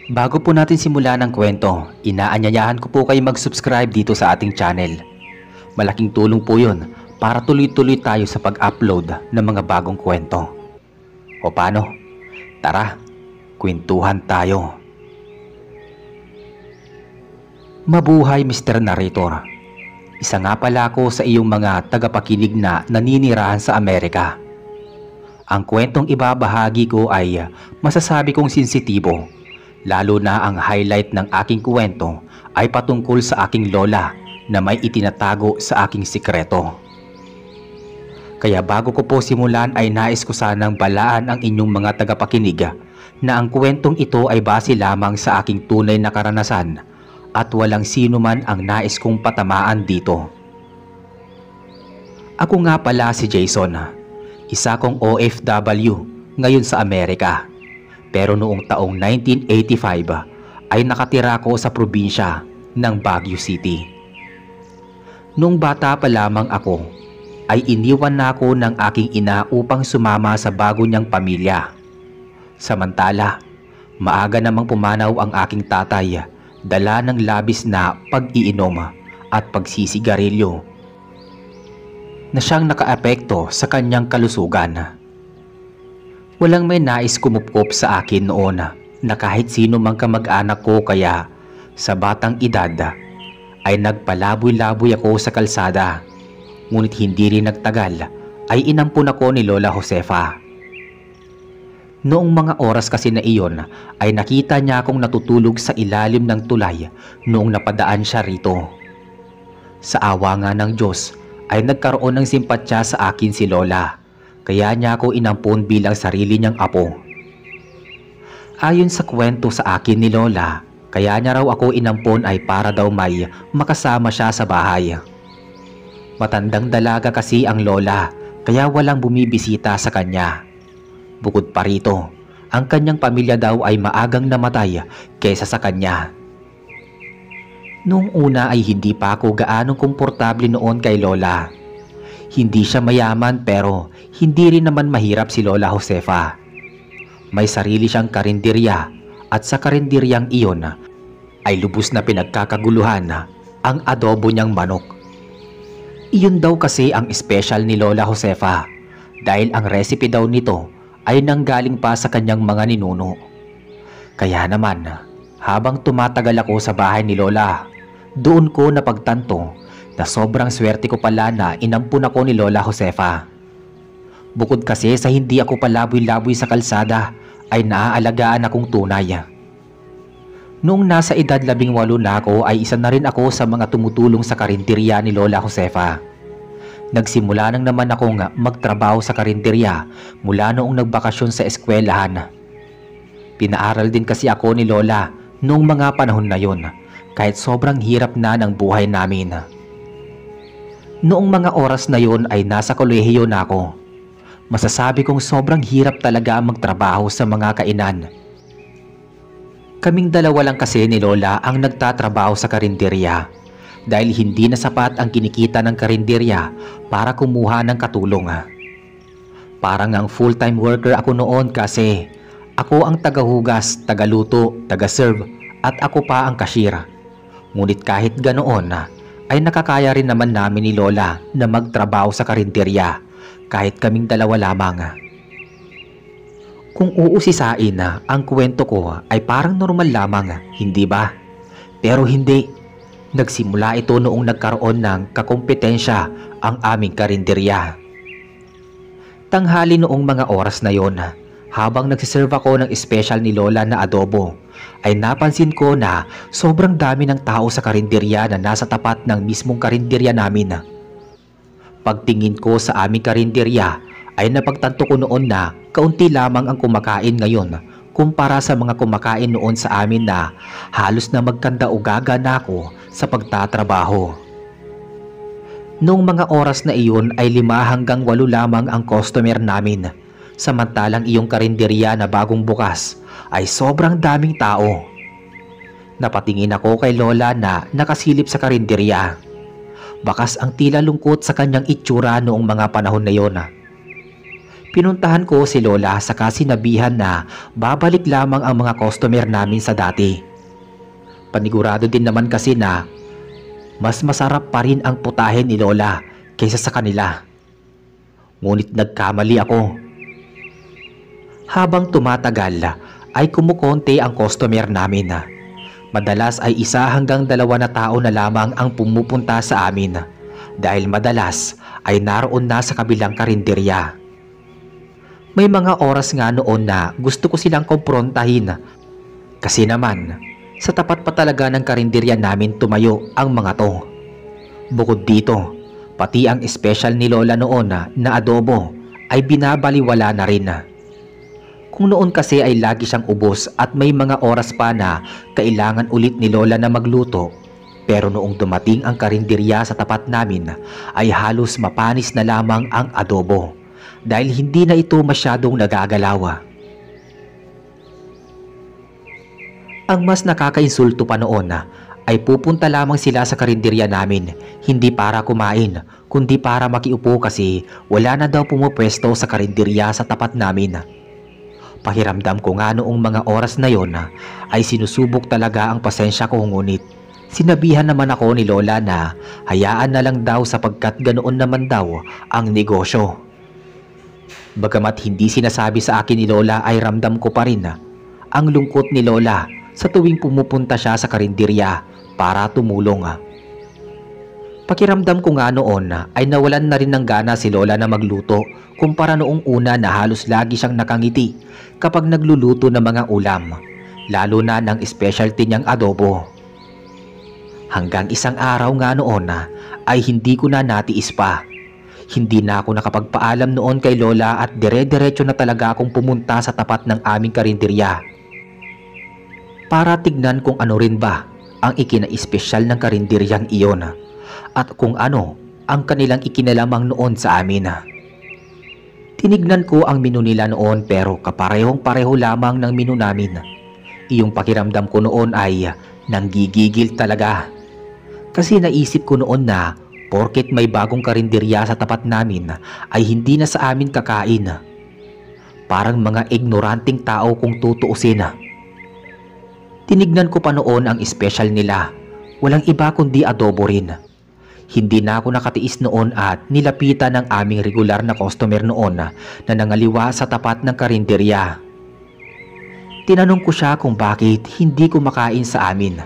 Bago po natin simulan ang kwento, inaanyayahan ko po kayo mag-subscribe dito sa ating channel. Malaking tulong po yun para tuloy-tuloy tayo sa pag-upload ng mga bagong kwento. O paano? Tara, kwentuhan tayo. Mabuhay Mr. Narrator. Isa nga pala ako sa iyong mga tagapakinig na naninirahan sa Amerika. Ang kwentong ibabahagi ko ay masasabi kong sensitibo. Lalo na ang highlight ng aking kwento ay patungkol sa aking lola na may itinatago sa aking sikreto. Kaya bago ko po simulan ay nais ko sanang balaan ang inyong mga tagapakinig na ang kwentong ito ay base lamang sa aking tunay na karanasan at walang sino man ang nais kong patamaan dito. Ako nga pala si Jason, isa kong OFW ngayon sa Amerika. Pero noong taong 1985 ay nakatira ako sa probinsya ng Baguio City. Noong bata pa lamang ako ay iniwan na ako ng aking ina upang sumama sa bago niyang pamilya. Samantala, maaga namang pumanaw ang aking tatay, dala ng labis na pag-iinom at pagsisigarilyo na siyang nakaapekto sa kanyang kalusugan. Walang may nais kumupkop sa akin noon na kahit sino mang kamag-anak ko, kaya sa batang edad ay nagpalaboy-laboy ako sa kalsada. Ngunit hindi rin nagtagal ay inampun ako ni Lola Josefa. Noong mga oras kasi na iyon ay nakita niya akong natutulog sa ilalim ng tulay noong napadaan siya rito. Sa awa nga ng Diyos ay nagkaroon ng simpatya sa akin si Lola. Kaya niya ako inampun bilang sarili niyang apo. Ayon sa kwento sa akin ni Lola, kaya niya raw ako inampun ay para daw may makasama siya sa bahay. Matandang dalaga kasi ang Lola, kaya walang bumibisita sa kanya. Bukod pa rito, ang kanyang pamilya daw ay maagang namatay kaysa sa kanya. Noong una ay hindi pa ako gaanong komportable noon kay Lola. Hindi siya mayaman pero hindi rin naman mahirap si Lola Josefa. May sarili siyang karinderya at sa karinderyang iyon ay lubos na pinagkakaguluhan ang adobo niyang manok. Iyon daw kasi ang special ni Lola Josefa dahil ang recipe daw nito ay nanggaling pa sa kanyang mga ninuno. Kaya naman, habang tumatagal ako sa bahay ni Lola, doon ko napagtanto na sobrang swerte ko pala na inampun ako ni Lola Josefa. Bukod kasi sa hindi ako palaboy-laboy sa kalsada, ay naaalagaan akong tunay. Noong nasa edad 18 na ako ay isa na rin ako sa mga tumutulong sa karinderya ni Lola Josefa. Nagsimula nang naman akong magtrabaho sa karinderya mula noong nagbakasyon sa eskwelahan. Pinaaral din kasi ako ni Lola noong mga panahon na yon, kahit sobrang hirap na ng buhay namin. Noong mga oras na yon ay nasa kolehiyo na ako. Masasabi kong sobrang hirap talaga magtrabaho sa mga kainan. Kaming dalawa lang kasi ni Lola ang nagtatrabaho sa karinderya dahil hindi na sapat ang kinikita ng karinderya para kumuha ng katulong. Parang ang full-time worker ako noon kasi ako ang tagahugas, tagaluto, taga-serve at ako pa ang cashier. Ngunit kahit ganoon ay nakakaya rin naman namin ni Lola na magtrabaho sa karinderya kahit kaming dalawa lamang. Kung uusisain ang kwento ko ay parang normal lamang, hindi ba? Pero hindi. Nagsimula ito noong nagkaroon ng kakompetensya ang aming karinderya. Tanghali noong mga oras na yon, habang nagsiserve ako ng special ni Lola na adobo, ay napansin ko na sobrang dami ng tao sa karinderya na nasa tapat ng mismong karinderya namin. Pagtingin ko sa aming karinderya ay napagtanto ko noon na kaunti lamang ang kumakain ngayon kumpara sa mga kumakain noon sa amin na halos na magkanda-ugaga na ako sa pagtatrabaho. Noong mga oras na iyon ay 5 hanggang 8 lamang ang customer namin, samantalang iyong karinderya na bagong bukas ay sobrang daming tao. Napatingin ako kay Lola na nakasilip sa karinderya. Bakas ang tila lungkot sa kanyang itsura noong mga panahon na yon. Pinuntahan ko si Lola saka sinabihan na babalik lamang ang mga customer namin sa dati. Panigurado din naman kasi na mas masarap pa rin ang putahe ni Lola kaysa sa kanila. Ngunit nagkamali ako. Habang tumatagal ay kumukonti ang customer namin. Madalas ay 1 hanggang 2 na tao na lamang ang pumupunta sa amin dahil madalas ay naroon na sa kabilang karinderya. May mga oras nga noon na gusto ko silang kumprontahin kasi naman sa tapat pa talaga ng karinderya namin tumayo ang mga to. Bukod dito, pati ang special ni Lola noon na adobo ay binabaliwala na rin. Kung noon kasi ay lagi siyang ubos at may mga oras pa na kailangan ulit ni Lola na magluto, pero noong dumating ang karinderya sa tapat namin ay halos mapanis na lamang ang adobo dahil hindi na ito masyadong nagagalaw. Ang mas nakakainsulto pa noon ay pupunta lamang sila sa karinderya namin hindi para kumain kundi para makiupo kasi wala na daw pumupwesto sa karinderya sa tapat namin. Pakiramdam ko nga noong mga oras na yon ay sinusubok talaga ang pasensya ko, ngunit sinabihan naman ako ni Lola na hayaan na lang daw sapagkat ganoon naman daw ang negosyo. Bagamat hindi sinasabi sa akin ni Lola ay ramdam ko pa rin ang lungkot ni Lola sa tuwing pumupunta siya sa karinderya para tumulong. Pakiramdam ko nga noon ay nawalan na rin ng gana si Lola na magluto kumpara noong una na halos lagi siyang nakangiti kapag nagluluto ng mga ulam, lalo na ng specialty niyang adobo. Hanggang isang araw nga noon ay hindi ko na natiis pa. Hindi na ako nakapagpaalam noon kay Lola at dire-diretso na talaga akong pumunta sa tapat ng aming karinderya para tignan kung ano rin ba ang ikina-espesyal ng karinderyang iyon at kung ano ang kanilang ikinalamang noon sa amin. Tinignan ko ang menu nila noon pero kaparehong-pareho lamang ng menu namin. Iyong pakiramdam ko noon ay nanggigigil talaga. Kasi naisip ko noon na porket may bagong karinderya sa tapat namin ay hindi na sa amin kakain. Parang mga ignoranting tao kung tutuusin. Tinignan ko pa noon ang special nila. Walang iba kundi adobo rin. Hindi na ako nakatiis noon at nilapitan ng aming regular na customer noon na nangaliwa sa tapat ng karinderya. Tinanong ko siya kung bakit hindi kumakain sa amin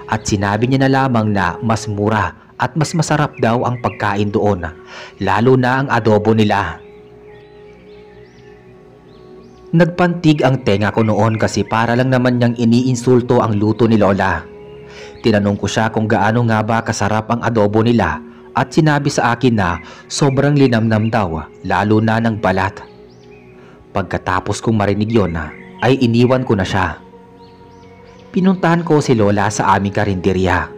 at sinabi niya na lamang na mas mura at mas masarap daw ang pagkain doon, lalo na ang adobo nila. Nagpantig ang tenga ko noon kasi para lang naman niyang iniinsulto ang luto ni Lola. Tinanong ko siya kung gaano nga ba kasarap ang adobo nila at sinabi sa akin na sobrang linamnam daw, lalo na ng balat. Pagkatapos kong marinig yon ay iniwan ko na siya. Pinuntahan ko si Lola sa aming karinderya.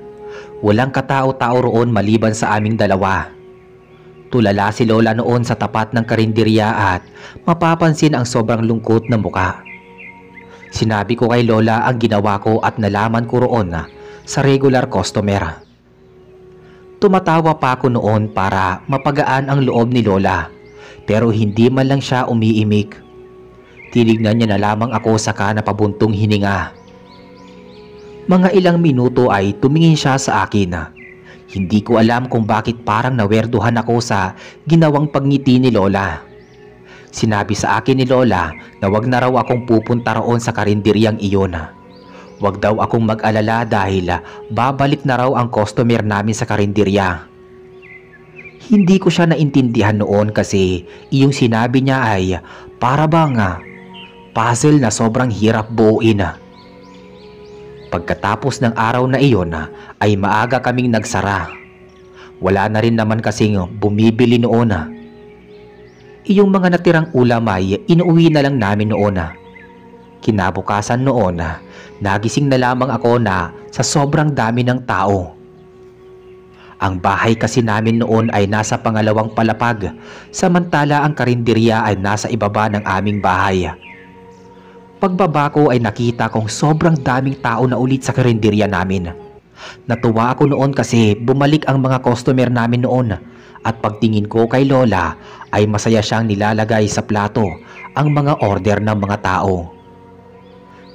Walang katao-tao roon maliban sa aming dalawa. Tulala si Lola noon sa tapat ng karinderya at mapapansin ang sobrang lungkot na muka. Sinabi ko kay Lola ang ginawa ko at nalaman ko roon sa regular customer. Tumatawa pa ako noon para mapagaan ang loob ni Lola pero hindi man lang siya umiimik. Tinignan niya na lamang ako saka napabuntong hininga. Mga ilang minuto ay tumingin siya sa akin. Hindi ko alam kung bakit parang nawerduhan ako sa ginawang pagngiti ni Lola. Sinabi sa akin ni Lola na wag na raw akong pupunta roon sa karinderyang iyon. Wag daw akong mag-alala dahil babalik na raw ang customer namin sa karinderya. Hindi ko siya naintindihan noon kasi iyong sinabi niya ay para bang puzzle na sobrang hirap buuin. Pagkatapos ng araw na iyon ay maaga kaming nagsara. Wala na rin naman kasing bumibili noon. Iyong mga natirang ulam ay inuwi na lang namin noon. Kinabukasan noon, nagising na lamang ako na sa sobrang dami ng tao. Ang bahay kasi namin noon ay nasa pangalawang palapag, samantala ang karinderya ay nasa ibaba ng aming bahay. Pagbaba ko ay nakita kong sobrang daming tao na ulit sa karinderya namin. Natuwa ako noon kasi bumalik ang mga customer namin noon At pagtingin ko kay Lola ay masaya siyang nilalagay sa plato ang mga order ng mga tao.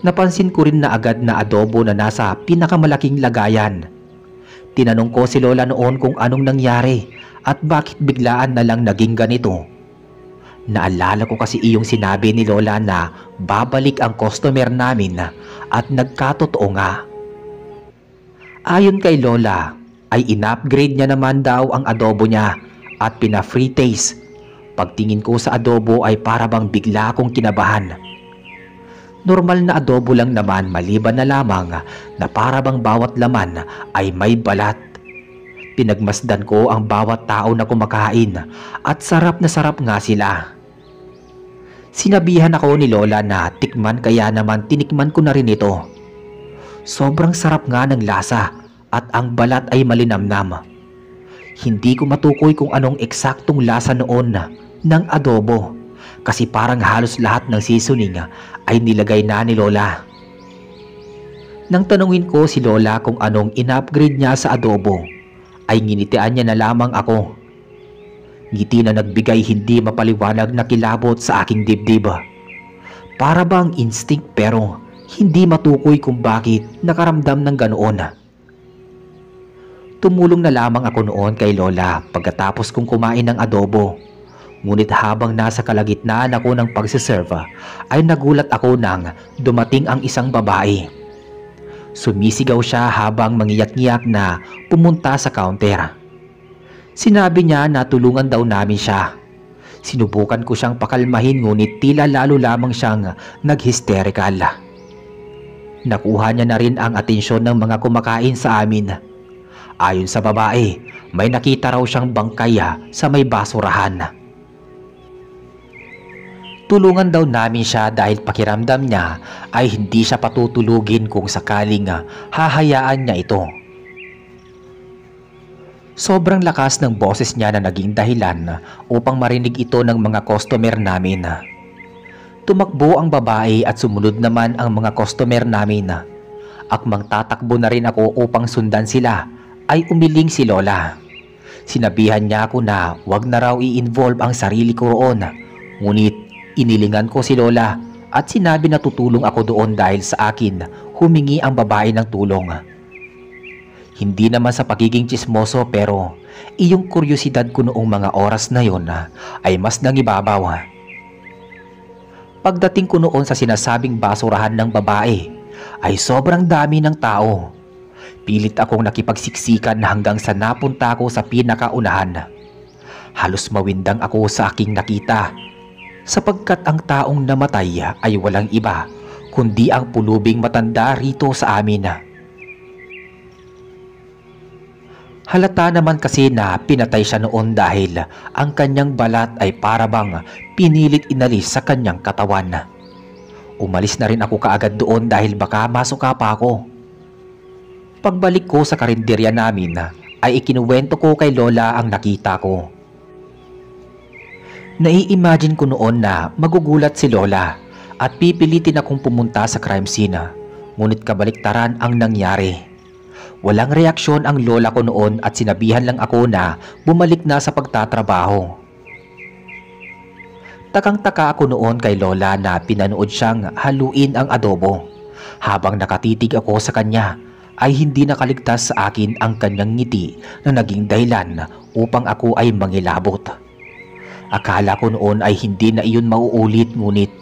Napansin ko rin na agad na adobo na nasa pinakamalaking lagayan. Tinanong ko si Lola noon kung anong nangyari at bakit biglaan na lang naging ganito. Naalala ko kasi iyong sinabi ni Lola na babalik ang customer namin at nagkatotoo nga. Ayon kay Lola ay in-upgrade niya naman daw ang adobo niya at pina-free taste. Pagtingin ko sa adobo ay para bang bigla akong kinabahan. Normal na adobo lang naman maliban na lamang na para bang bawat laman ay may balat. Pinagmasdan ko ang bawat tao na kumakain at sarap na sarap nga sila. Sinabihan ako ni Lola na tikman kaya naman tinikman ko na rin ito. Sobrang sarap nga ng lasa at ang balat ay malinamnam. Hindi ko matukoy kung anong eksaktong lasa noon ng adobo kasi parang halos lahat ng seasoning ay nilagay na ni Lola. Nang tanungin ko si Lola kung anong in-upgrade niya sa adobo, ay nginitian niya na lamang ako. Ngiti na nagbigay hindi mapaliwanag na kilabot sa aking dibdib. Para bang instinct pero hindi matukoy kung bakit nakaramdam ng ganoon. Tumulong na lamang ako noon kay Lola pagkatapos kong kumain ng adobo. Ngunit habang nasa kalagitnaan ako ng pagsiserve ay nagulat ako nang dumating ang isang babae. Sumisigaw siya habang mangiyak-ngiyak na pumunta sa counter. Sinabi niya na tulungan daw namin siya. Sinubukan ko siyang pakalmahin ngunit tila lalo lamang siyang nag-hysterical. Nakuha niya na rin ang atensyon ng mga kumakain sa amin. Ayon sa babae, may nakita raw siyang bangkay sa may basurahan. Tulungan daw namin siya dahil pakiramdam niya ay hindi siya patutulugin kung sakaling hahayaan niya ito. Sobrang lakas ng boses niya na naging dahilan upang marinig ito ng mga customer namin. Tumakbo ang babae at sumunod naman ang mga customer namin. Akmang tatakbo na rin ako upang sundan sila ay umiling si Lola. Sinabihan niya ako na wag na raw i-involve ang sarili ko roon. Ngunit inilingan ko si Lola at sinabi na tutulong ako doon dahil sa akin humingi ang babae ng tulong. Hindi naman sa pagiging tsismoso pero iyong kuryosidad ko noong mga oras na yon ay mas nangibabaw. Pagdating ko noon sa sinasabing basurahan ng babae ay sobrang dami ng tao. Pilit akong nakipagsiksikan hanggang sa napunta ako sa pinakaunahan. Halos mawindang ako sa aking nakita sapagkat ang taong namatay ay walang iba kundi ang pulubing matanda rito sa amin. Halata naman kasi na pinatay siya noon dahil ang kanyang balat ay parabang pinilit inalis sa kanyang katawan. Umalis na rin ako kaagad doon dahil baka masuka pa ako. Pagbalik ko sa karinderya namin ay ikinuwento ko kay Lola ang nakita ko. Nai-imagine ko noon na magugulat si Lola at pipilitin akong pumunta sa crime scene. Ngunit kabaliktaran ang nangyari. Walang reaksyon ang lola ko noon at sinabihan lang ako na bumalik na sa pagtatrabaho. Takang-taka ako noon kay Lola na pinanood siyang haluin ang adobo. Habang nakatitig ako sa kanya ay hindi nakaligtas sa akin ang kanyang ngiti na naging dahilan upang ako ay mangilabot. Akala ko noon ay hindi na iyon mauulit ngunit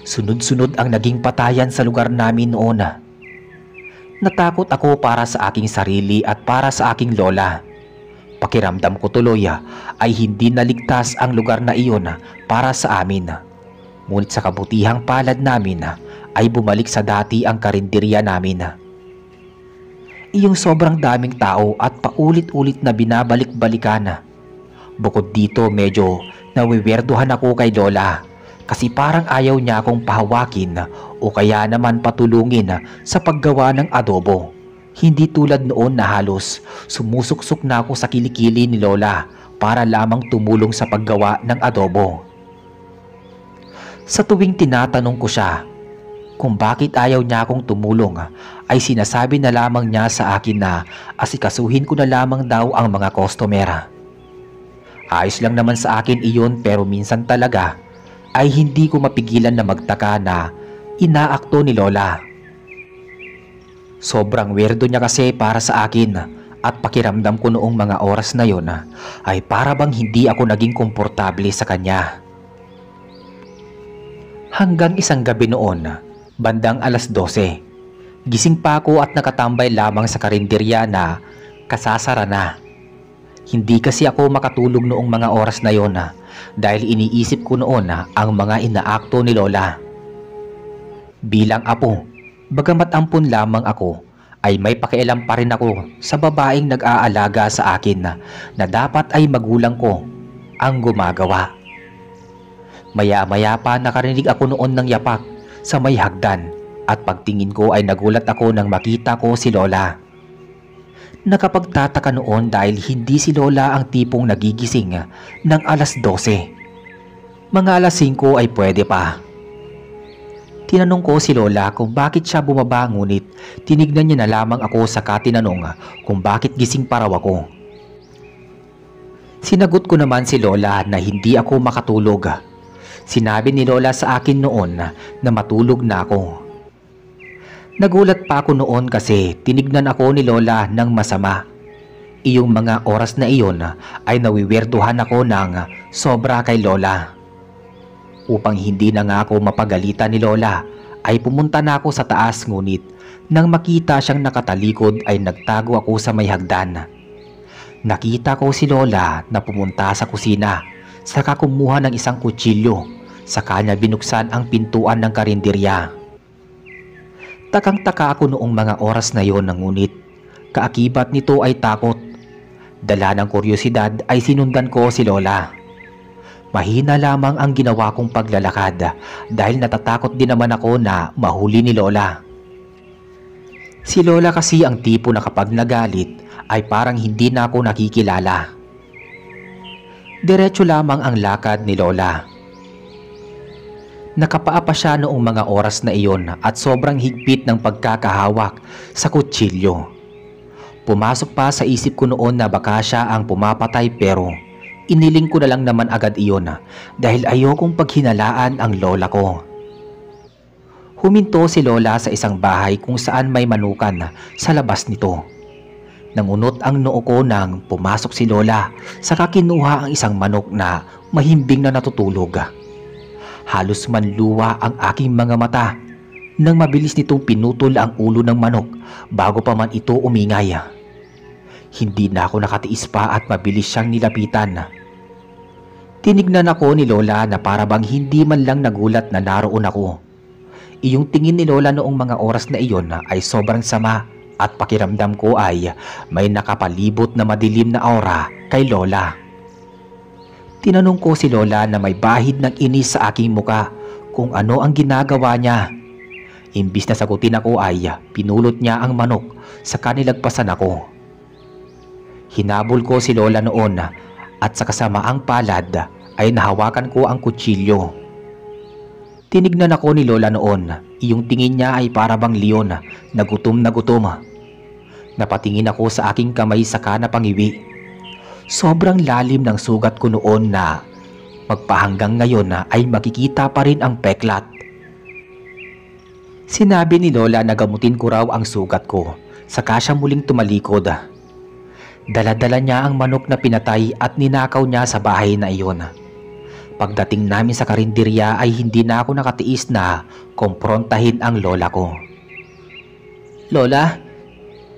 sunod-sunod ang naging patayan sa lugar namin noon. Natakot ako para sa aking sarili at para sa aking lola. Pakiramdam ko tuloy ay hindi naligtas ang lugar na iyon para sa amin. Ngunit sa kabutihang palad namin ay bumalik sa dati ang karinderya namin. Iyong sobrang daming tao at paulit-ulit na binabalik-balikan. Bukod dito medyo nawiwerduhan ako kay Lola kasi parang ayaw niya akong pahawakin o kaya naman patulungin sa paggawa ng adobo. Hindi tulad noon na halos sumusuksok na ako sa kilikili ni Lola para lamang tumulong sa paggawa ng adobo. Sa tuwing tinatanong ko siya kung bakit ayaw niya akong tumulong ay sinasabi na lamang niya sa akin na asikasuhin ko na lamang daw ang mga customer. Ayos lang naman sa akin iyon pero minsan talaga ay hindi ko mapigilan na magtaka na inaakto ni Lola. Sobrang weirdo niya kasi para sa akin at pakiramdam ko noong mga oras na yon ay para bang hindi ako naging komportable sa kanya. Hanggang isang gabi noon, bandang alas 12, gising pa ako at nakatambay lamang sa karinderya na kasasara na. Hindi kasi ako makatulog noong mga oras na yon dahil iniisip ko noon ang mga inaakto ni Lola. Bilang apo, bagamat ampun lamang ako, ay may pakialam pa rin ako sa babaeng nag-aalaga sa akin na dapat ay magulang ko ang gumagawa. Maya-maya pa nakarinig ako noon ng yapak sa may hagdan at pagtingin ko ay nagulat ako nang makita ko si Lola. Nakapagtataka noon dahil hindi si Lola ang tipong nagigising ng alas 12. Mga alas 5 ay pwede pa. Tinanong ko si Lola kung bakit siya bumaba ngunit tinignan niya na lamang ako saka tinanong kung bakit gising pa raw ako. Sinagot ko naman si Lola na hindi ako makatulog. Sinabi ni Lola sa akin noon na matulog na ako. Nagulat pa ako noon kasi tinignan ako ni Lola ng masama. Iyong mga oras na iyon ay nawiwerduhan ako ng sobra kay Lola. Upang hindi na nga ako mapagalitan ni Lola ay pumunta na ako sa taas ngunit nang makita siyang nakatalikod ay nagtago ako sa may hagdan. Nakita ko si Lola na pumunta sa kusina saka kumuha ng isang kutsilyo saka niya binuksan ang pintuan ng karinderya. Takang-taka ako noong mga oras na yon ngunit kaakibat nito ay takot. Dala ng kuryosidad ay sinundan ko si Lola. Mahina lamang ang ginawa kong paglalakad dahil natatakot din naman ako na mahuli ni Lola. Si Lola kasi ang tipo na kapag nagalit ay parang hindi na ako nakikilala. Diretso lamang ang lakad ni Lola. Nakapaa pa siya noong mga oras na iyon at sobrang higpit ng pagkakahawak sa kutsilyo. Pumasok pa sa isip ko noon na baka siya ang pumapatay pero iniling ko na lang naman agad iyon dahil ayokong paghinalaan ang lola ko. Huminto si Lola sa isang bahay kung saan may manukan sa labas nito. Nangunot ang noo ko nang pumasok si Lola saka kinuha ang isang manok na mahimbing na natutulog. Halos manluwa ang aking mga mata nang mabilis nitong pinutol ang ulo ng manok bago pa man ito umingay. Hindi na ako nakatiis pa at mabilis siyang nilapitan. Tinignan ako ni Lola na para bang hindi man lang nagulat na naroon ako. Iyong tingin ni Lola noong mga oras na iyon ay sobrang sama at pakiramdam ko ay may nakapalibot na madilim na aura kay Lola. Tinanong ko si Lola na may bahid ng inis sa aking muka kung ano ang ginagawa niya. Imbis na sagutin ako ay pinulot niya ang manok saka nilagpasan ako. Hinabol ko si Lola noon at sa kasamaang palad ay nahawakan ko ang kutsilyo. Tinignan ako ni Lola noon, iyong tingin niya ay para bang leon na gutom na gutom. Napatingin ako sa aking kamay saka napangiwi. Sobrang lalim ng sugat ko noon na magpahanggang ngayon ay makikita pa rin ang peklat. Sinabi ni Lola na gamutin ko raw ang sugat ko, saka siya muling tumalikod. Dala-dala niya ang manok na pinatay at ninakaw niya sa bahay na iyon. Pagdating namin sa karinderya ay hindi na ako nakatiis na komprontahin ang lola ko. Lola,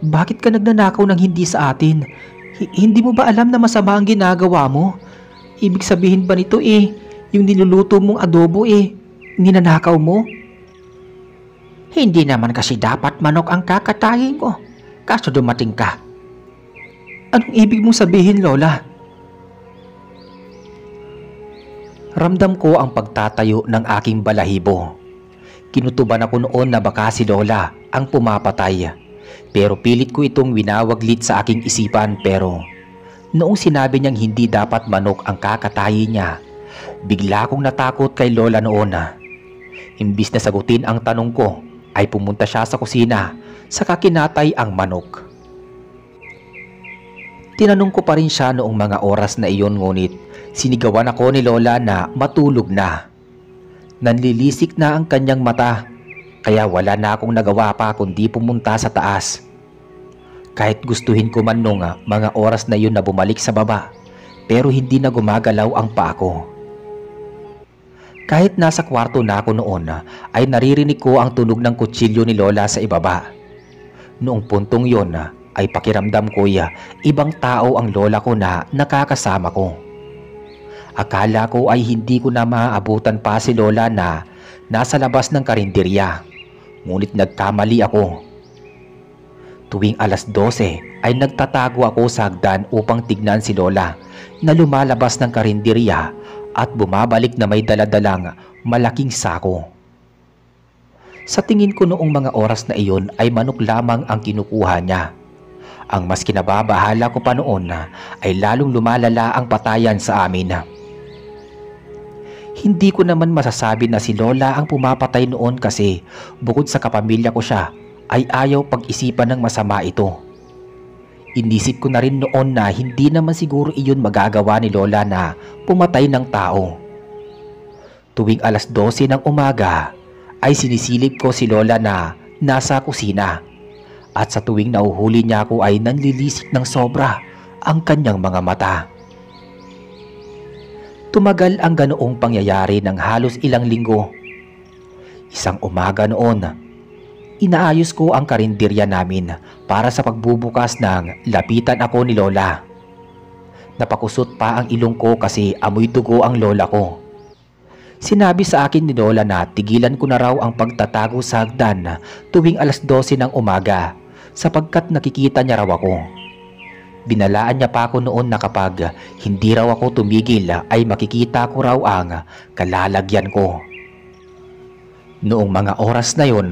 bakit ka nagnanakaw ng hindi sa atin? Hindi mo ba alam na masama ang ginagawa mo? Ibig sabihin ba nito yung niluluto mong adobo ninanakaw mo? Hindi naman kasi dapat manok ang kakatayin ko, kaso dumating ka. Anong ibig mong sabihin, Lola? Ramdam ko ang pagtatayo ng aking balahibo. Kinutuban ako noon na baka si Lola ang pumapatay. Pero pilit ko itong winawaglit sa aking isipan pero noong sinabi niyang hindi dapat manok ang kakatayin niya, bigla akong natakot kay Lola noon. Imbis na sagutin ang tanong ko ay pumunta siya sa kusina saka kinatay ang manok. Tinanong ko pa rin siya noong mga oras na iyon, ngunit sinigawan ako ni Lola na matulog na. Nanlilisik na ang kanyang mata, kaya wala na akong nagawa pa kundi pumunta sa taas. Kahit gustuhin ko man nung mga oras na yun na bumalik sa baba, pero hindi na gumagalaw ang paa ko. Kahit nasa kwarto na ako noon, ay naririnig ko ang tunog ng kutsilyo ni Lola sa ibaba. Noong puntong yon ay pakiramdam ko ibang tao ang lola ko na nakakasama ko. Akala ko ay hindi ko na maaabutan pa si Lola na nasa labas ng karinderya, ngunit nagkamali ako. Tuwing alas 12 ay nagtatago ako sa hagdan upang tignan si Lola na lumalabas ng karinderya at bumabalik na may daladalang malaking sako. Sa tingin ko noong mga oras na iyon ay manok lamang ang kinukuha niya. Ang mas kinababahala ko pa noon ay lalong lumalala ang patayan sa amin. Hindi ko naman masasabi na si Lola ang pumapatay noon kasi bukod sa kapamilya ko siya ay ayaw pag-isipan ng masama ito. Inisip ko na rin noon na hindi naman siguro iyon magagawa ni Lola na pumatay ng tao. Tuwing alas 12 ng umaga ay sinisilip ko si Lola na nasa kusina. At sa tuwing nauhuli niya ako ay nanlilisik ng sobra ang kanyang mga mata. Tumagal ang ganoong pangyayari ng halos ilang linggo. Isang umaga noon, inaayos ko ang karinderya namin para sa pagbubukas ng lapitan ako ni Lola. Napakusot pa ang ilong ko kasi amoy dugo ang lola ko. Sinabi sa akin ni Lola na tigilan ko na raw ang pagtatago sa hagdan tuwing alas 12 ng umaga sapagkat nakikita niya raw ako. Binalaan niya pa ako noon na kapag hindi raw ako tumigil ay makikita ko raw ang kalalagyan ko. Noong mga oras na yon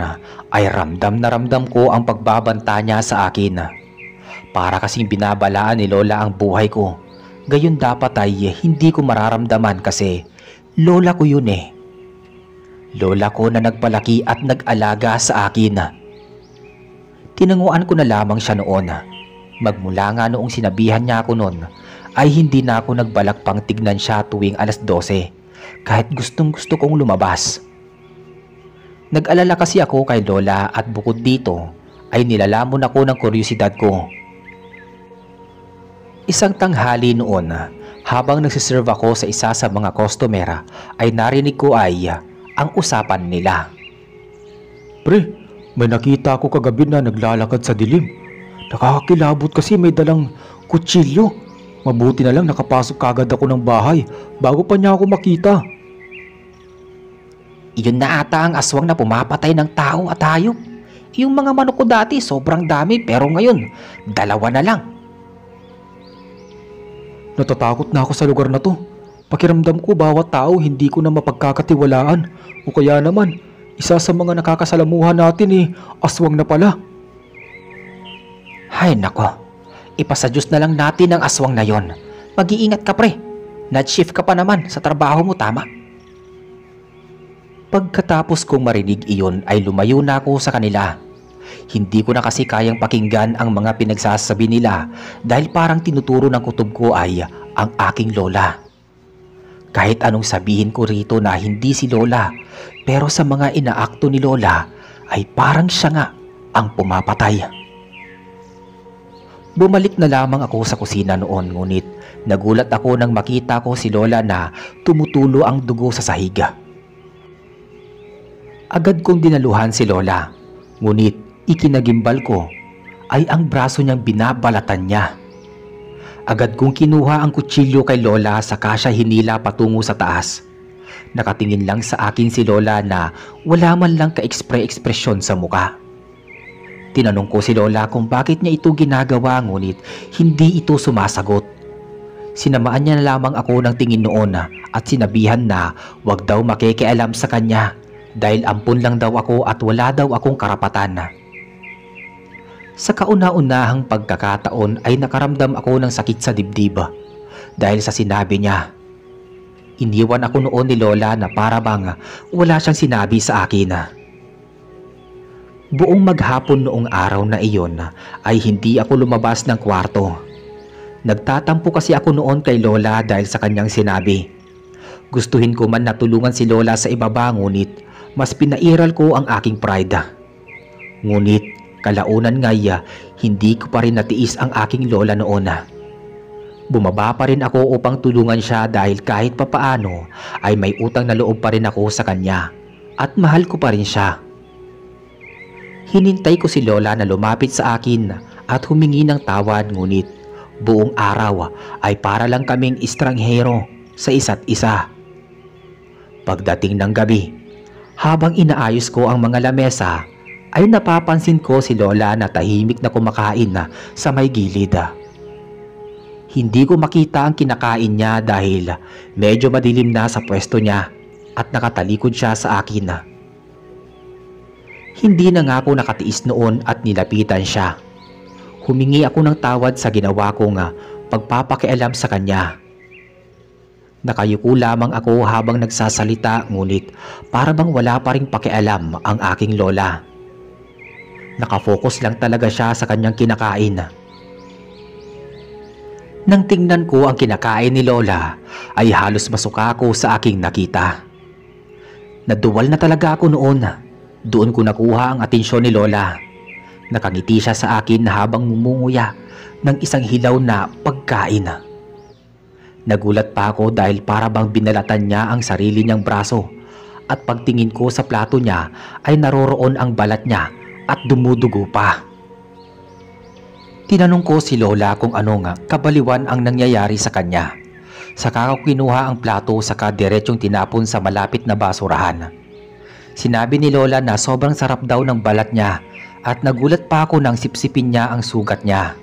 ay ramdam na ramdam ko ang pagbabanta niya sa akin. Para kasing binabalaan ni Lola ang buhay ko. Gayon dapat ay hindi ko mararamdaman kasi lola ko yun eh. Lola ko na nagpalaki at nag-alaga sa akin. Tinanguan ko na lamang siya noon. Magmula nga noong sinabihan niya ako noon ay hindi na ako nagbalak pang tignan siya tuwing alas 12 kahit gustong gusto kong lumabas. Nag-alala kasi ako kay Lola at bukod dito ay nilalamon ako ng kuryosidad ko. Isang tanghali noon habang nagsiserve ako sa isa sa mga customer ay narinig ko ay ang usapan nila. Pre, may nakita ako kagabi na naglalakad sa dilim. Nakakakilabot kasi may dalang kutsilyo. Mabuti na lang nakapasok kagad ako ng bahay bago pa niya ako makita. Iyon na ata ang aswang na pumapatay ng tao at hayop. Yung mga manok ko dati sobrang dami pero ngayon, 2 na lang. Natatakot na ako sa lugar na to. Pakiramdam ko bawat tao hindi ko na mapagkakatiwalaan o kaya naman isa sa mga nakakasalamuhan natin aswang na pala. Hay nako, ipasa Diyos na lang natin ang aswang na yon. Mag-iingat ka pre, night shift ka pa naman sa trabaho mo, tama? Pagkatapos kong marinig iyon ay lumayo na ako sa kanila. Hindi ko na kasi kayang pakinggan ang mga pinagsasabi nila dahil parang tinuturo ng kutob ko ay ang aking lola. Kahit anong sabihin ko rito na hindi si Lola, pero sa mga inaakto ni Lola ay parang siya nga ang pumapatay. Bumalik na lamang ako sa kusina noon ngunit nagulat ako nang makita ko si Lola na tumutulo ang dugo sa sahig. Agad kong dinaluhan si Lola, ngunit ikinagimbal ko ay ang braso niyang binabalatan niya. Agad kong kinuha ang kutsilyo kay Lola saka siya hinila patungo sa taas. Nakatingin lang sa akin si Lola na wala man lang ka-ekspresyon sa muka. Tinanong ko si Lola kung bakit niya ito ginagawa ngunit hindi ito sumasagot. Sinamaan niya na lamang ako ng tingin noon at sinabihan na wag daw makikialam sa kanya dahil ampun lang daw ako at wala daw akong karapatan. Sa kauna-unahang pagkakataon ay nakaramdam ako ng sakit sa dibdib dahil sa sinabi niya. Iniwan ako noon ni Lola na para bang wala siyang sinabi sa akin. Buong maghapon noong araw na iyon ay hindi ako lumabas ng kwarto. Nagtatampo kasi ako noon kay Lola dahil sa kanyang sinabi. Gustuhin ko man na tulungan si Lola sa ibaba ngunit mas pinairal ko ang aking pride. Ngunit kalaunan nga'y hindi ko pa rin natiis ang aking lola noon. Bumaba pa rin ako upang tulungan siya dahil kahit papaano ay may utang na loob pa rin ako sa kanya at mahal ko pa rin siya. Hinintay ko si Lola na lumapit sa akin at humingi ng tawad ngunit buong araw ay para lang kaming estranghero sa isa't isa. Pagdating ng gabi, habang inaayos ko ang mga lamesa, ay napapansin ko si Lola na tahimik na kumakain na sa may gilid. Hindi ko makita ang kinakain niya dahil medyo madilim na sa pwesto niya at nakatalikod siya sa akin. Hindi na nga ako nakatiis noon at nilapitan siya. Humingi ako ng tawad sa ginawa kong pagpapakialam sa kanya. Nakayuko lamang ako habang nagsasalita ngunit para bang wala pa ring pakialam ang aking lola. Nakafocus lang talaga siya sa kanyang kinakain. Nang tingnan ko ang kinakain ni Lola ay halos masuka ako sa aking nakita. Naduwal na talaga ako noon. Doon ko nakuha ang atensyon ni Lola. Nakangiti siya sa akin habang mumunguya ng isang hilaw na pagkain. Nagulat pa ako dahil para bang binalatan niya ang sarili niyang braso at pagtingin ko sa plato niya ay naroroon ang balat niya at dumudugo pa. Tinanong ko si Lola kung anong kabaliwan ang nangyayari sa kanya. Saka ako kinuha ang plato saka diretsyong tinapon sa malapit na basurahan. Sinabi ni Lola na sobrang sarap daw ng balat niya at nagulat pa ako nang sipsipin niya ang sugat niya.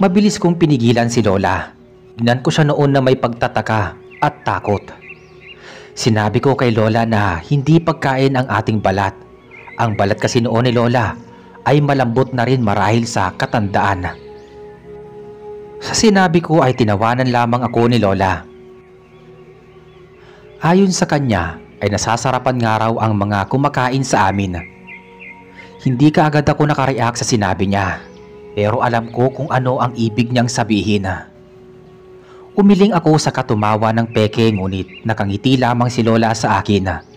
Mabilis kong pinigilan si Lola. Tignan ko siya noon na may pagtataka at takot. Sinabi ko kay Lola na hindi pagkain ang ating balat. Ang balat kasi noon ni Lola ay malambot na rin marahil sa katandaan. Sa sinabi ko ay tinawanan lamang ako ni Lola. Ayon sa kanya ay nasasarapan nga raw ang mga kumakain sa amin. Hindi kaagad ako nakareact sa sinabi niya, pero alam ko kung ano ang ibig niyang sabihin. Umiling ako sa katumawa ng peke ngunit nakangiti lamang si Lola sa akin.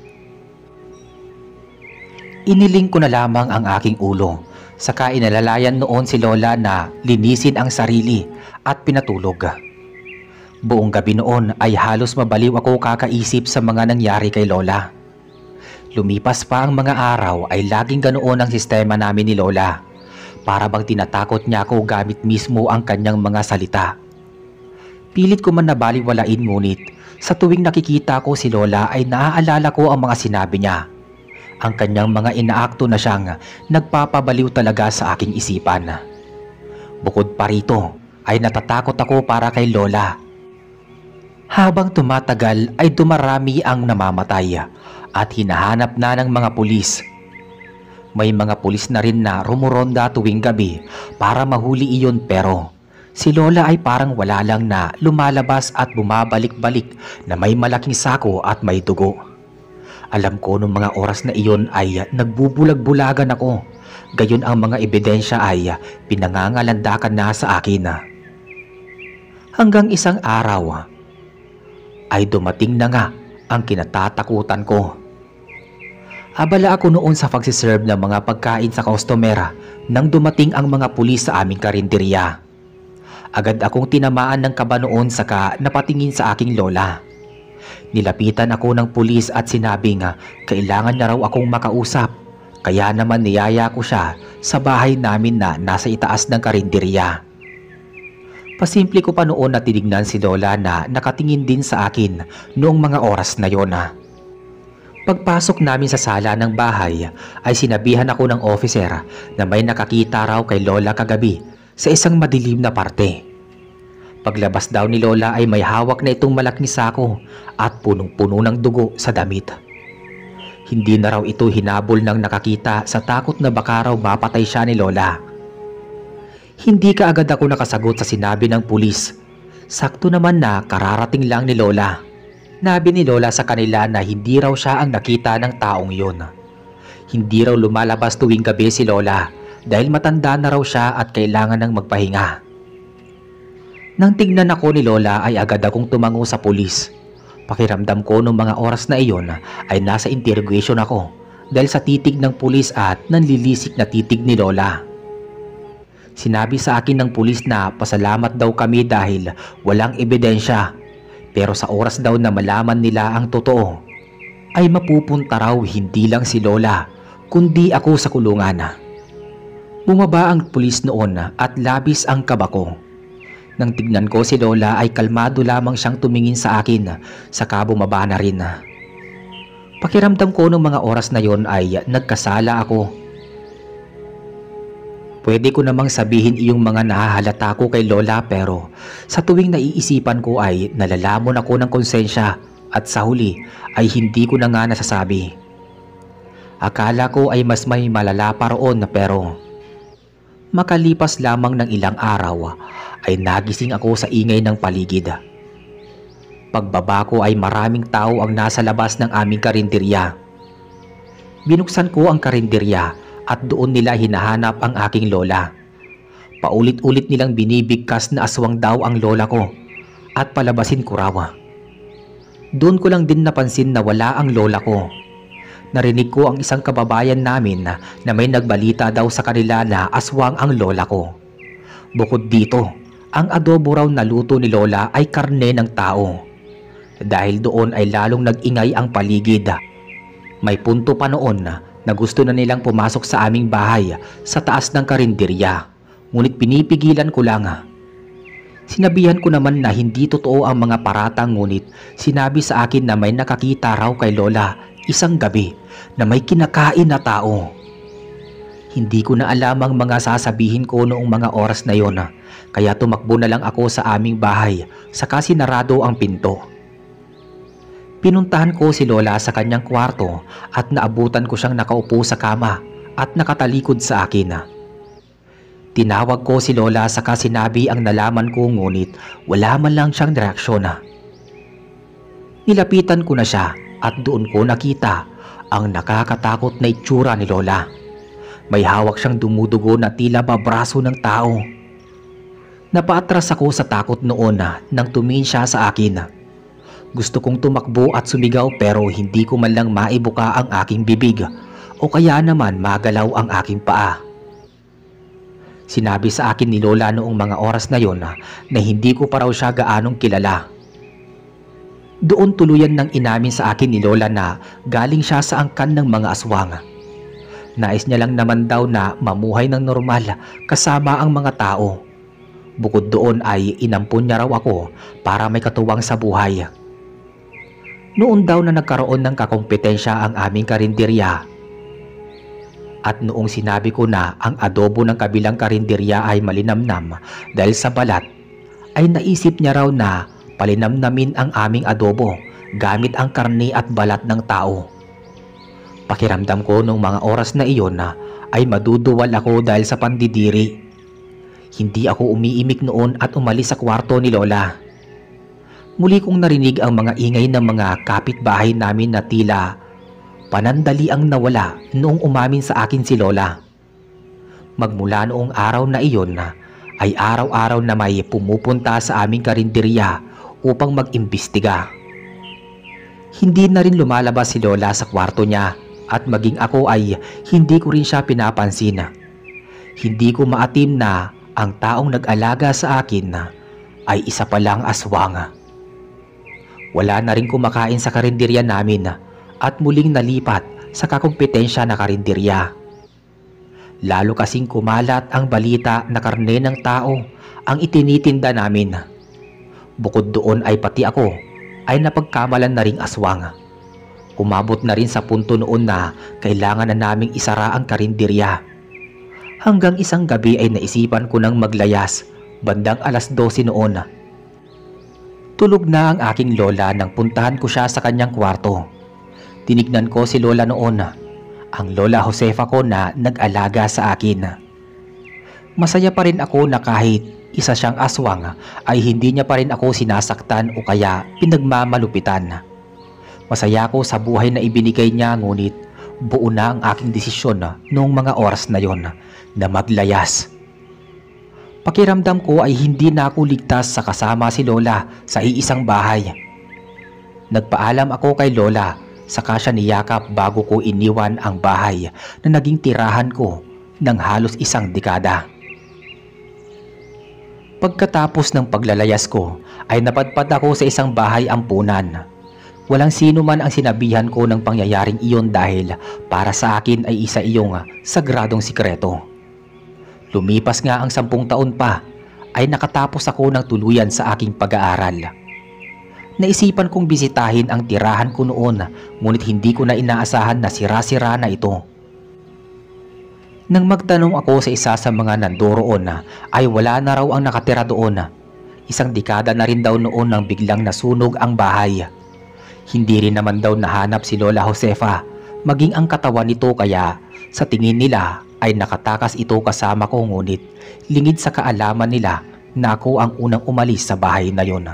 Iniling ko na lamang ang aking ulo, saka inalalayan noon si Lola na linisin ang sarili at pinatulog. Buong gabi noon ay halos mabaliw ako kakaisip sa mga nangyari kay Lola. Lumipas pa ang mga araw ay laging ganoon ang sistema namin ni Lola. Para bang tinatakot niya ako gamit mismo ang kanyang mga salita. Pilit ko man nabaliwalain ngunit sa tuwing nakikita ko si Lola ay naaalala ko ang mga sinabi niya. Ang kanyang mga inaakto na siyang nagpapabaliw talaga sa aking isipan. Bukod pa rito ay natatakot ako para kay Lola. Habang tumatagal ay dumarami ang namamatay at hinahanap na ng mga pulis. May mga pulis na rin na rumuronda tuwing gabi para mahuli iyon pero si Lola ay parang wala lang na lumalabas at bumabalik-balik na may malaking sako at may dugo. Alam ko nung mga oras na iyon ay nagbubulag-bulagan ako. Gayon ang mga ebidensya ay pinangangalandakan na sa akin. Hanggang isang araw ay dumating na nga ang kinatatakutan ko. Abala ako noon sa pagsiserve ng mga pagkain sa kostomera nang dumating ang mga pulis sa aming karinderya. Agad akong tinamaan ng kaba noon saka napatingin sa aking lola. Nilapitan ako ng pulis at sinabi nga kailangan niya raw akong makausap. Kaya naman niyaya ko siya sa bahay namin na nasa itaas ng karinderya. Pasimple ko pa noon na tinignan si Lola na nakatingin din sa akin noong mga oras na yon. Pagpasok namin sa sala ng bahay ay sinabihan ako ng officer na may nakakita raw kay Lola kagabi sa isang madilim na parte. Paglabas daw ni Lola ay may hawak na itong malaking sako at punong-puno ng dugo sa damit. Hindi na raw ito hinabol ng nakakita sa takot na baka raw mapatay siya ni Lola. Hindi kaagad ako nakasagot sa sinabi ng pulis. Sakto naman na kararating lang ni Lola. Nabi ni Lola sa kanila na hindi raw siya ang nakita ng taong yun. Hindi raw lumalabas tuwing gabi si Lola dahil matanda na raw siya at kailangan ng magpahinga. Nang tignan ako ni Lola ay agad akong tumango sa pulis. Pakiramdam ko noong mga oras na iyon ay nasa interrogation ako dahil sa titig ng pulis at nanlilisik na titig ni Lola. Sinabi sa akin ng pulis na pasalamat daw kami dahil walang ebidensya, pero sa oras daw na malaman nila ang totoo ay mapupunta raw hindi lang si Lola kundi ako sa kulungan. Bumaba ang pulis noon at labis ang kaba ko. Nang tignan ko si Lola ay kalmado lamang siyang tumingin sa akin, saka bumaba na rin. Pakiramdam ko noong mga oras na yon ay nagkasala ako. Pwede ko namang sabihin iyong mga nahahalata ko kay Lola, pero sa tuwing naiisipan ko ay nalalamon ako ng konsensya at sa huli ay hindi ko na nga nasasabi. Akala ko ay mas may malala pa roon, pero makalipas lamang ng ilang araw ay nagising ako sa ingay ng paligid. Pagbaba ko ay maraming tao ang nasa labas ng aming karinderya. Binuksan ko ang karinderya at doon nila hinahanap ang aking lola. Paulit-ulit nilang binibigkas na aswang daw ang lola ko at palabasin ko raw. Doon ko lang din napansin na wala ang lola ko. Narinig ko ang isang kababayan namin na may nagbalita daw sa kanila na aswang ang lola ko. Bukod dito, ang adobo raw na luto ni lola ay karne ng tao. Dahil doon ay lalong nag-ingay ang paligid. May punto pa noon na gusto na nilang pumasok sa aming bahay sa taas ng karinderya, ngunit pinipigilan ko lang. Sinabihan ko naman na hindi totoo ang mga paratang, ngunit sinabi sa akin na may nakakita raw kay Lola isang gabi na may kinakain na tao. Hindi ko na alam ang mga sasabihin ko noong mga oras na yon, kaya tumakbo na lang ako sa aming bahay saka sinarado ang pinto. Pinuntahan ko si Lola sa kanyang kwarto at naabutan ko siyang nakaupo sa kama at nakatalikod sa akin. Tinawag ko si Lola saka sinabi ang nalaman ko, ngunit wala man lang siyang reaksyon. Nilapitan ko na siya at doon ko nakita ang nakakatakot na itsura ni Lola. May hawak siyang dumudugo na tila babraso ng tao. Napaatras ako sa takot noon nang tumingin siya sa akin. Gusto kong tumakbo at sumigaw, pero hindi ko man lang maibuka ang aking bibig o kaya naman magalaw ang aking paa. Sinabi sa akin ni Lola noong mga oras na yon na hindi ko pa raw siya gaanong kilala. Doon tuluyan nang inamin sa akin ni Lola na galing siya sa angkan ng mga aswang. Nais niya lang naman daw na mamuhay ng normal kasama ang mga tao. Bukod doon ay inampun niya raw ako para may katuwang sa buhay. Noon daw na nagkaroon ng kakompetensya ang aming karinderya. At noong sinabi ko na ang adobo ng kabilang karinderya ay malinamnam dahil sa balat, ay naisip niya raw na palinamnamin ang aming adobo gamit ang karne at balat ng tao. Pakiramdam ko noong mga oras na iyon ay maduduwal ako dahil sa pandidiri. Hindi ako umiimik noon at umalis sa kwarto ni Lola. Muli kong narinig ang mga ingay ng mga kapitbahay namin na tila panandali ang nawala noong umamin sa akin si Lola. Magmula noong araw na iyon ay araw-araw na may pumupunta sa aming karinderya upang mag-imbestiga. Hindi na rin lumalabas si Lola sa kwarto niya at maging ako ay hindi ko rin siya pinapansin. Hindi ko maatim na ang taong nag-alaga sa akin ay isa palang aswang. Wala na rin kumakain sa karinderya namin at muling nalipat sa kakompetensya na karinderya. Lalo kasing kumalat ang balita na karne ng tao ang itinitinda namin. Bukod doon ay pati ako ay napagkamalan na ring aswang. Umabot na rin sa punto noon na kailangan na naming isara ang karinderya. Hanggang isang gabi ay naisipan ko nang maglayas, bandang 12:00 noon. Tulog na ang aking lola nang puntahan ko siya sa kanyang kwarto. Tinignan ko si Lola noon, ang Lola Josefa ko na nag-alaga sa akin. Masaya pa rin ako na kahit isa siyang aswang ay hindi niya pa rin ako sinasaktan o kaya pinagmamalupitan. Masaya ako sa buhay na ibinigay niya, ngunit buo na ang aking desisyon noong mga oras na yon na maglayas. Pakiramdam ko ay hindi na ako ligtas sa kasama si Lola sa iisang bahay. Nagpaalam ako kay Lola, saka siya niyakap bago ko iniwan ang bahay na naging tirahan ko ng halos isang dekada. Pagkatapos ng paglalayas ko ay napadpad ako sa isang bahay ampunan. Walang sino man ang sinabihan ko ng pangyayaring iyon dahil para sa akin ay isa iyong sagradong sikreto. Lumipas nga ang 10 taon pa ay nakatapos ako ng tuluyan sa aking pag-aaral. Naisipan kong bisitahin ang tirahan ko noon ngunit hindi ko na inaasahan na sira-sira na ito. Nang magtanong ako sa isa sa mga nandoroon ay wala na raw ang nakatira doon. Isang dekada na rin daw noon nang biglang nasunog ang bahay. Hindi rin naman daw nahanap si Lola Josefa maging ang katawan nito kaya sa tingin nila ay nakatakas ito kasama ko ngunit lingid sa kaalaman nila na ako ang unang umalis sa bahay na yon.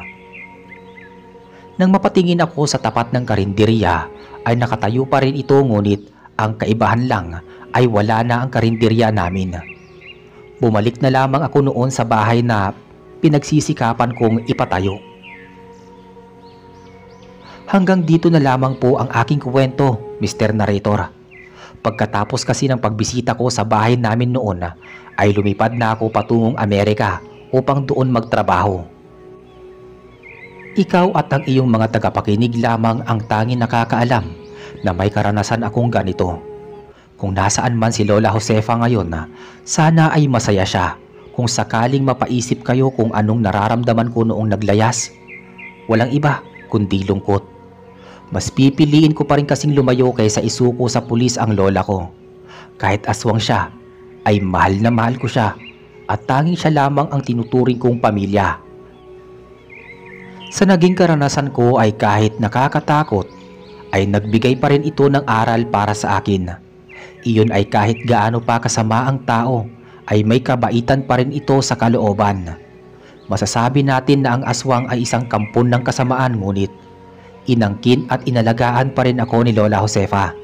Nang mapatingin ako sa tapat ng karinderya ay nakatayo pa rin ito ngunit ang kaibahan lang ay wala na ang karinderya namin. Bumalik na lamang ako noon sa bahay na pinagsisikapan kong ipatayo. Hanggang dito na lamang po ang aking kwento, Mr. Narrator. Pagkatapos kasi ng pagbisita ko sa bahay namin noon ay lumipad na ako patungong Amerika upang doon magtrabaho. Ikaw at ang iyong mga tagapakinig lamang ang tanging nakakaalam na may karanasan akong ganito. Kung nasaan man si Lola Josefa ngayon sana ay masaya siya kung sakaling mapaisip kayo kung anong nararamdaman ko noong naglayas. Walang iba kundi lungkot. Mas pipiliin ko pa rin kasing lumayo kaysa isuko sa pulis ang lola ko. Kahit aswang siya, ay mahal na mahal ko siya at tanging siya lamang ang tinuturing kong pamilya. Sa naging karanasan ko ay kahit nakakatakot, ay nagbigay pa rin ito ng aral para sa akin. Iyon ay kahit gaano pa kasama ang tao, ay may kabaitan pa rin ito sa kalooban. Masasabi natin na ang aswang ay isang kampon ng kasamaan ngunit inangkin at inalagaan pa rin ako ni Lola Josefa.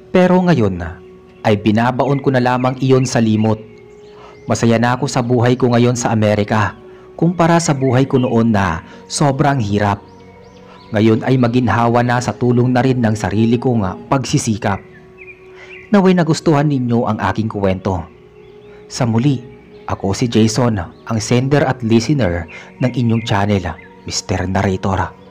Pero ngayon ay binabaon ko na lamang iyon sa limot. Masaya na ako sa buhay ko ngayon sa Amerika kumpara sa buhay ko noon na sobrang hirap. Ngayon ay maginhawa na sa tulong na rin ng sarili kong pagsisikap. Naway nagustuhan ninyo ang aking kwento. Sa muli, ako si Jason, ang sender at listener ng inyong channel, Mr. Narrator.